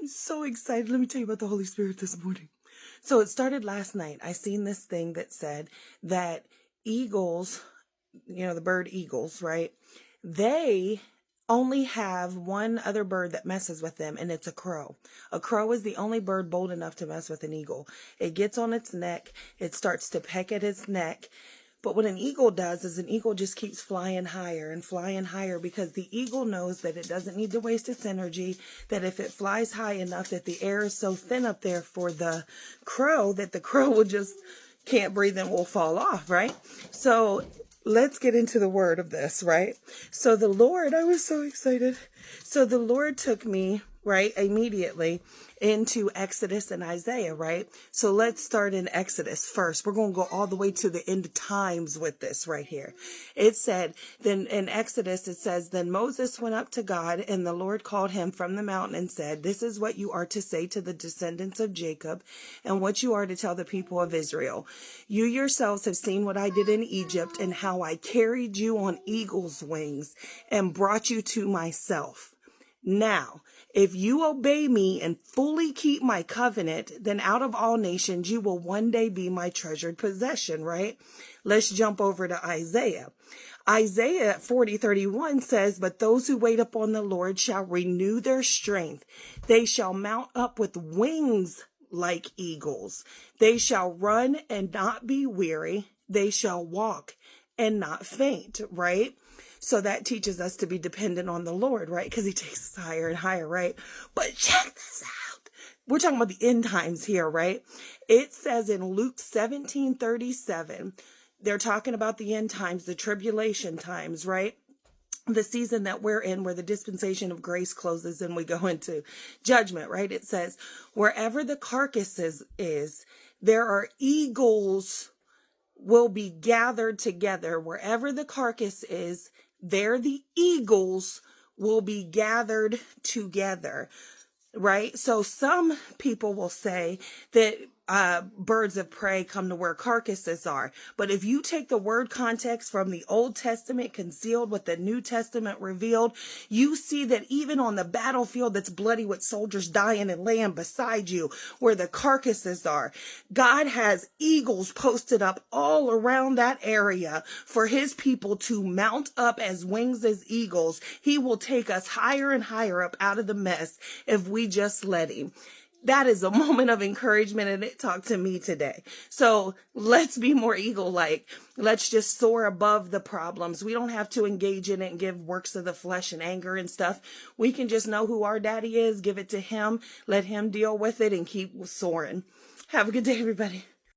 I'm so excited. Let me tell you about the Holy Spirit this morning. So it started last night. I seen this thing that said that eagles, the bird eagles, right? They only have one other bird that messes with them, and it's a crow. A crow is the only bird bold enough to mess with an eagle. It gets on its neck. It starts to peck at its neck. But what an eagle does is an eagle just keeps flying higher and flying higher, because the eagle knows that it doesn't need to waste its energy, that if it flies high enough that the air is so thin up there for the crow that the crow will just can't breathe and will fall off, right? So let's get into the word of this, right? So the Lord, I was so excited. So the Lord took me, right, immediately into Exodus and Isaiah, right? So let's start in Exodus first. We're going to go all the way to the end of times with this right here. It said, then in Exodus, it says, then Moses went up to God, and the Lord called him from the mountain and said, this is what you are to say to the descendants of Jacob, and what you are to tell the people of Israel. You yourselves have seen what I did in Egypt, and how I carried you on eagle's wings and brought you to myself. Now, if you obey me and fully keep my covenant, then out of all nations, you will one day be my treasured possession, right? Let's jump over to Isaiah. Isaiah 40:31 says, but those who wait upon the Lord shall renew their strength. They shall mount up with wings like eagles. They shall run and not be weary. They shall walk and not faint, right? So that teaches us to be dependent on the Lord, right? Because he takes us higher and higher, right? But check this out. We're talking about the end times here, right? It says in Luke 17:37, they're talking about the end times, the tribulation times, right? The season that we're in, where the dispensation of grace closes and we go into judgment, right? It says, wherever the carcasses is, there are eagles will be gathered together. Wherever the carcass is, there the eagles will be gathered together, right? So some people will say that birds of prey come to where carcasses are. But if you take the word context from the Old Testament concealed with the New Testament revealed, you see that even on the battlefield that's bloody with soldiers dying and laying beside you, where the carcasses are, God has eagles posted up all around that area for his people to mount up as wings as eagles. He will take us higher and higher up out of the mess if we just let him. That is a moment of encouragement, and it talked to me today. So let's be more eagle-like. Let's just soar above the problems. We don't have to engage in it and give works of the flesh and anger and stuff. We can just know who our daddy is, give it to him, let him deal with it, and keep soaring. Have a good day, everybody.